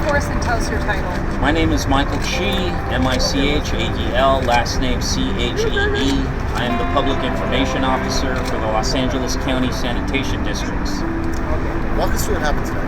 for us and tell us your title. My name is Michael Chee, M-I-C-H-A-D-L, last name C-H-E-E. I am the Public Information Officer for the Los Angeles County Sanitation Districts. Walk us through what happened today.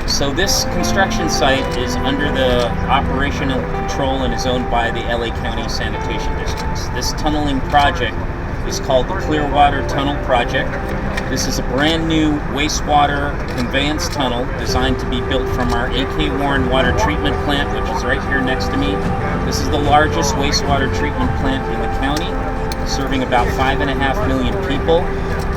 So this construction site is under the operational control and is owned by the LA County Sanitation Districts. This tunneling project is called the Clearwater Tunnel Project. This is a brand new wastewater conveyance tunnel designed to be built from our A.K. Warren water treatment plant, which is right here next to me. This is the largest wastewater treatment plant in the county, serving about 5.5 million people.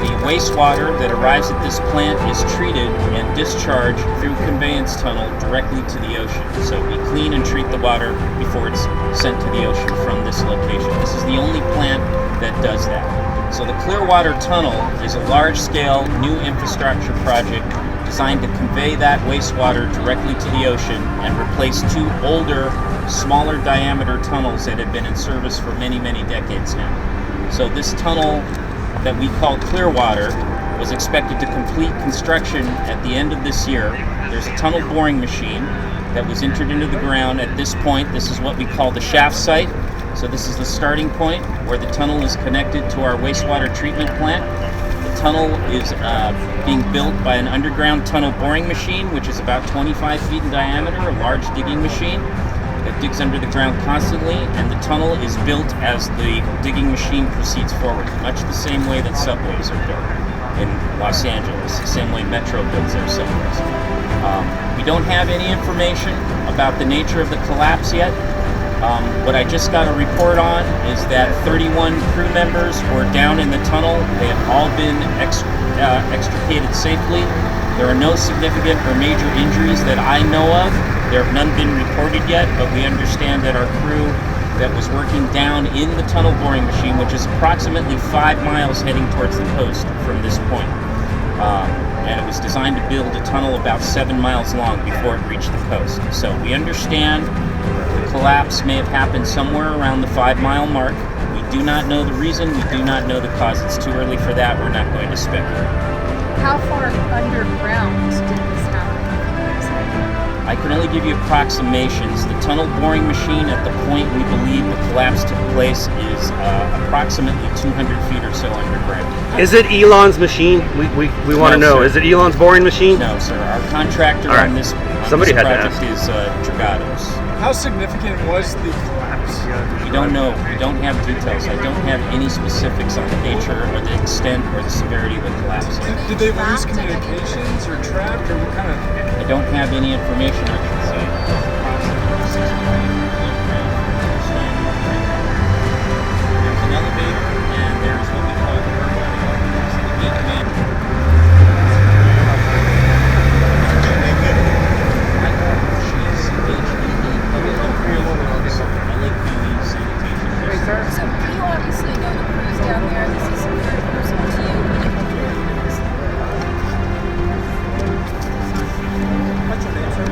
The wastewater that arrives at this plant is treated and discharged through conveyance tunnel directly to the ocean. So we clean and treat the water before it's sent to the ocean from this location. This is the only plant that does that. So the Clearwater Tunnel is a large-scale new infrastructure project designed to convey that wastewater directly to the ocean and replace two older, smaller diameter tunnels that have been in service for many, many decades now. So this tunnel that we call Clearwater was expected to complete construction at the end of this year. There's a tunnel boring machine that was entered into the ground at this point. This is what we call the shaft site. So this is the starting point where the tunnel is connected to our wastewater treatment plant. The tunnel is being built by an underground tunnel boring machine, which is about 25 feet in diameter, a large digging machine that digs under the ground constantly, and the tunnel is built as the digging machine proceeds forward, much the same way that subways are built in Los Angeles, the same way Metro builds their subways. We don't have any information about the nature of the collapse yet. What I just got a report on is that 31 crew members were down in the tunnel. They have all been extricated safely. There are no significant or major injuries that I know of. There have none been reported yet, but we understand that our crew that was working down in the tunnel boring machine, which is approximately 5 miles heading towards the coast from this point, and it was designed to build a tunnel about 7 miles long before it reached the coast. So we understand the collapse may have happened somewhere around the 5-mile mark. We do not know the reason. We do not know the cause. It's too early for that. We're not going to speculate. How far underground did this happen? I can only give you approximations. The tunnel boring machine at the point we believe the collapse took place is approximately 200 feet or so underground. Is it Elon's machine? We want to know. Sir. Is it Elon's boring machine? No, sir. Our contractor on this project is Dragados. How significant was the collapse? We don't know. We don't have details. I don't have any specifics on the nature or the extent or the severity of the collapse. Did they lose communications or trapped, or what kind of? I don't have any information, I should say. There's an elevator, and there's what we call the So you obviously know the crews down there. This is very personal to you. What's your name, sir?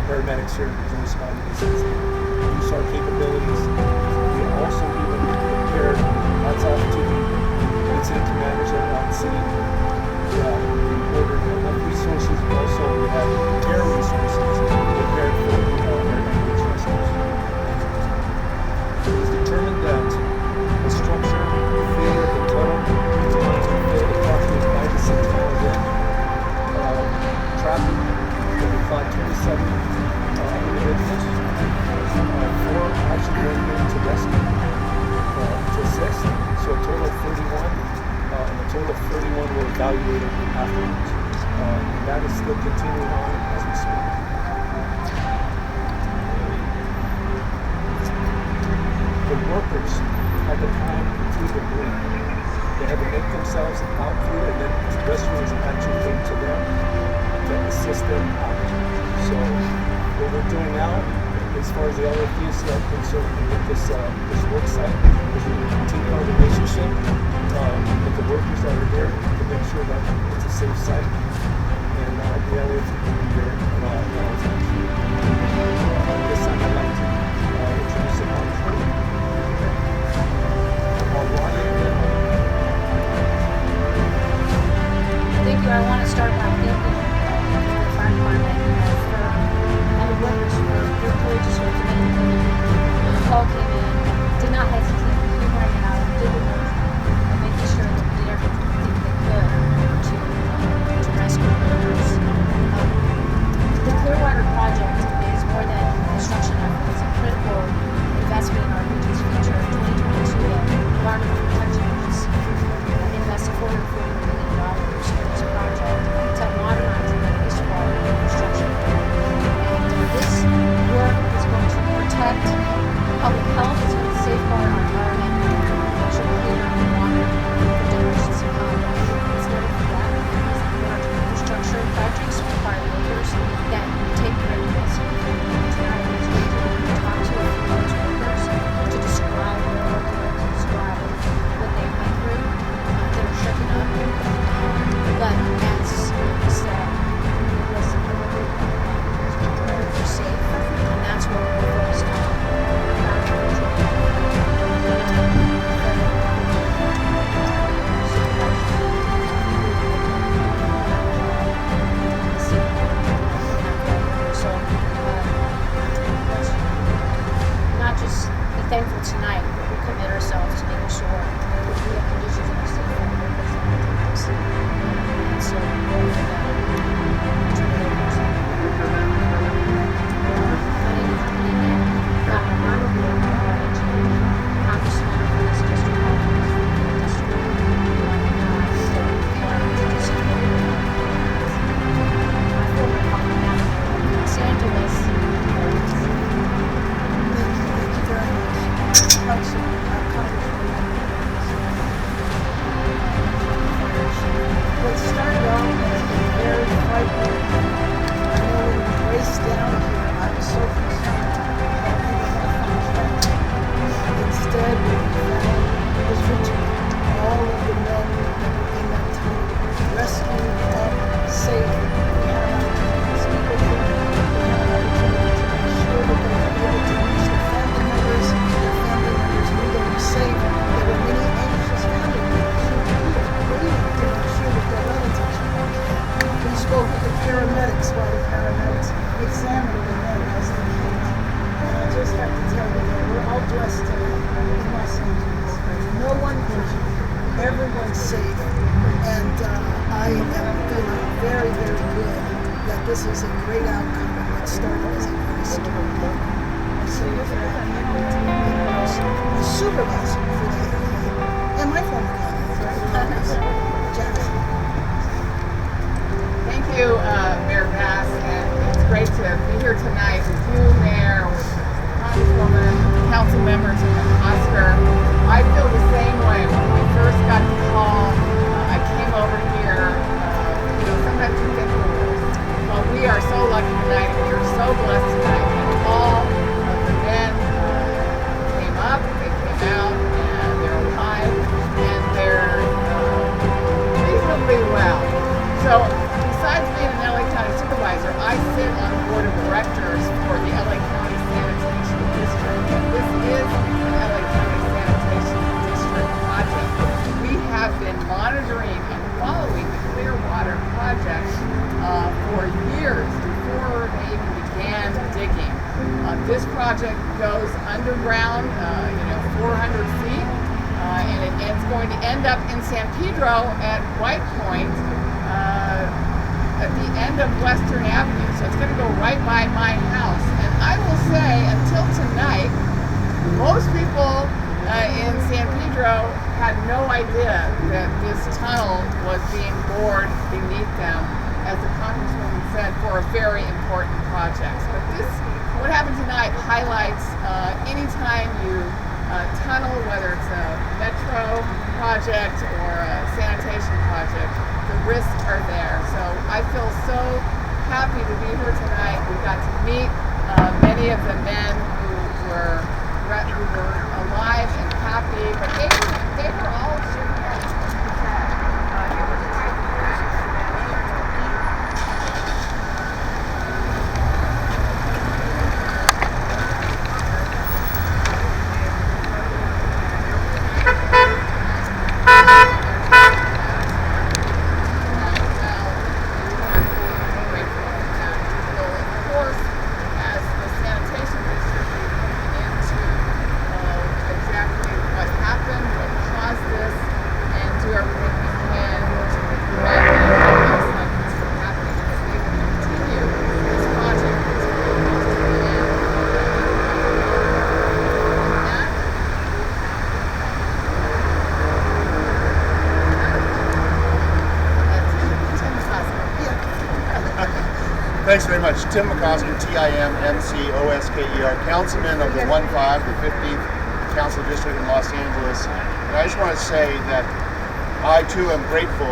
paramedics here to respond to these incidents. Use our capabilities. We also even prepared, hats off to the incident commanders that are on scene. We ordered enough resources. Also, we have air resources prepared for air ambulance rescues. It was determined that the structure failure of the tunnel is going to fit approximately 5 to 6 miles in. Traffic, we found 27 individuals. 4 actually going in to rescue, to assist. So a total of 31, and a total of 31 were evaluated afterwards. And that is still continuing on as we speak. The workers at the time through the room, they had to make themselves out through, and then rescuers actually came to them to assist them out. So what we're doing now, as far as the LAFD is concerned with this work site, is we continue our relationship with the workers that are here to make sure that it's a safe site, and the LAFD will be here at all times. This time I'd like to introduce the monitor. Thank you. I want to start by thanking the fire department and the workers for their courageous work today. When the call came in, did not hesitate. We went out, did the work, and making sure that we did everything they could to rescue workers. The Clearwater project is more than a construction effort. It's a critical investment in our region's future. In 2022, the Environmental Protection Agency invested $440 million for this project to modernize the wastewater infrastructure. And this work is going to protect public health, it's going to safeguard our environment, make sure we're cleaner water for generations to come. It's never forgotten. Large infrastructure projects require workers that take great risk. Tonight, I'm going to talk to a few of those workers to describe their work, to describe what they went through. They're shooken up, but as we said, listen, we're safe, and that's what we're focused on. So, not just be thankful tonight, but we commit ourselves to making sure that we have conditions that are safe for our workers and our teams. And so, we'll turn it over to what started off as very frightening. I know when we raced down here, I was so concerned about instead, what we found was victory. All of the men that were in that tunnel rescued up safe. We had an opportunity to speak with them. We had an opportunity to make sure that they were able to reach their family members. Their family members knew they were safe. There were many anxious family members who were waiting to make sure that their relatives were okay. We spoke with the paramedics while the paramedics examined the men as they came out. And I just have to tell you that we're all blessed today in Los Angeles. No one injured. Everyone's safe. And I am feeling very, very good that this is a great outcome of what started as a very scary moment. And so with that, I'm happy to be the supervisor for the area. And my former colleague, Jackson. Thank you, Mayor Bass, and it's great to be here tonight with you, Mayor, with Congresswoman, council members, and Oscar. I feel the same way. When we first got the call, I came over here. Sometimes you get the rules. Well, we are so lucky tonight, and we are so blessed tonight. And all of the men came up, they came out, goes underground, 400 feet, and it's going to end up in San Pedro at White Point, at the end of Western Avenue. So it's going to go right by my house. And I will say, until tonight, most people in San Pedro had no idea that this tunnel was being bored beneath them, as the Congresswoman said, for a very important project. But what happened tonight highlights anytime you tunnel, whether it's a metro project or a sanitation project, the risks are there. So I feel so happy to be here tonight. We got to meet many of the men who were alive and happy, but they were all shooting at us. Thanks very much. Tim McCosker, Timmcosker, Councilman of the 1-5, the 15th Council District in Los Angeles. And I just want to say that I too am grateful.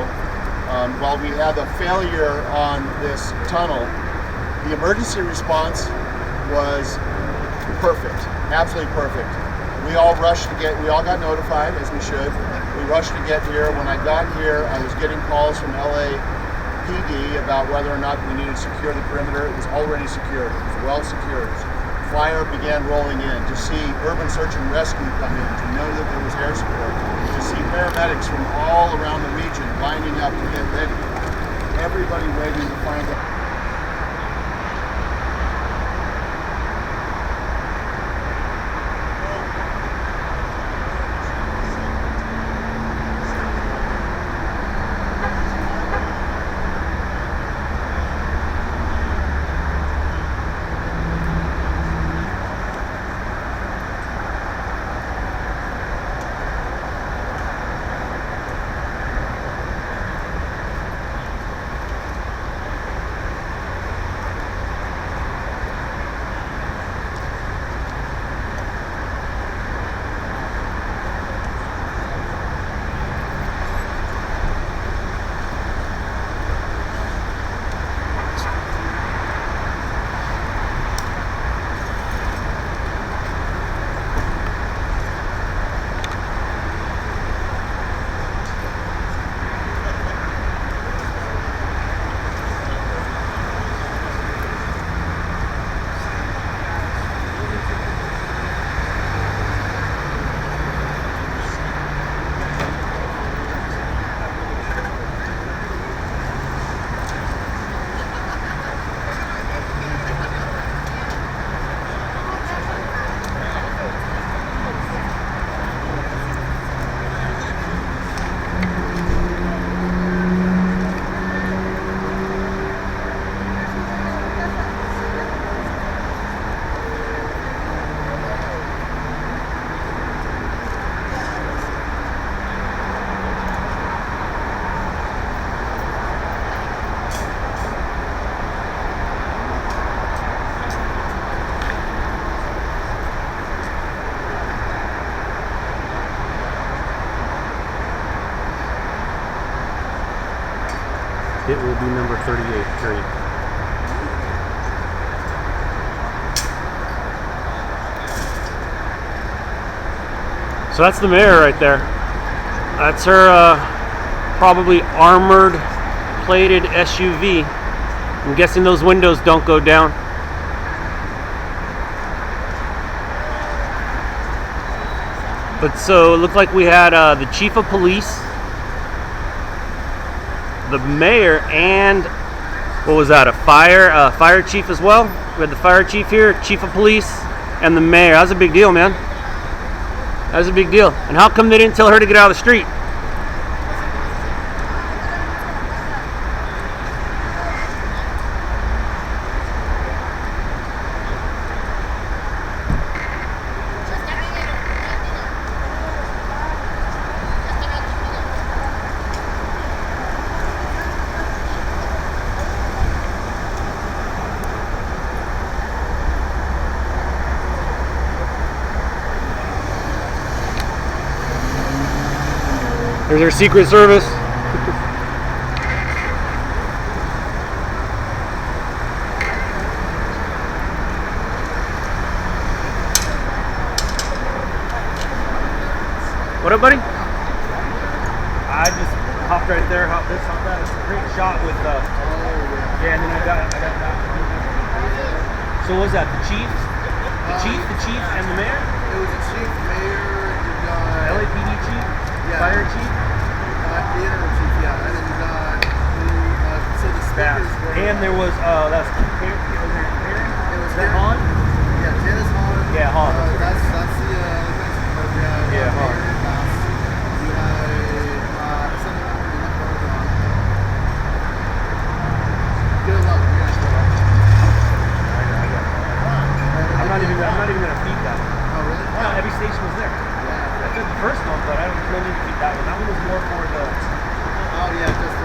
While we had a failure on this tunnel, the emergency response was perfect, absolutely perfect. We all got notified, as we should. We rushed to get here. When I got here, I was getting calls from LAPD about whether or not we needed to secure the perimeter. It was already secured. It was well secured. Fire began rolling in. To see urban search and rescue come in, to know that there was air support, to see paramedics from all around the region lining up to get ready. Everybody waiting to find out. It will be number 38, period. So that's the mayor right there. That's her probably armored plated SUV. I'm guessing those windows don't go down. But so it looked like we had the chief of police, the mayor, and what was that, a fire chief as well? We had the fire chief here, chief of police, and the mayor. That's a big deal, man. That's a big deal. And how come they didn't tell her to get out of the street? There's our Secret Service. What up, buddy? I just hopped right there, hopped this, hopped that. It's a great shot with yeah, and then I got that. So what was that? The chief? The chief and the mayor? It was the chief, mayor, you got LAPD chief? Fire chief? the interim chief, yeah, and then you got so the speakers were. And there was that's It was is that Han? Yeah, Dennis Hahn. Yeah, Hahn. That's the Mexican part. Yeah, Hahn. You had something else in that program. Good luck. I'm not even gonna feed that. Oh really? Yeah, every station was there. Yeah. I did the first one, but I don't need to feed that one. That one was more for the Oh yeah, just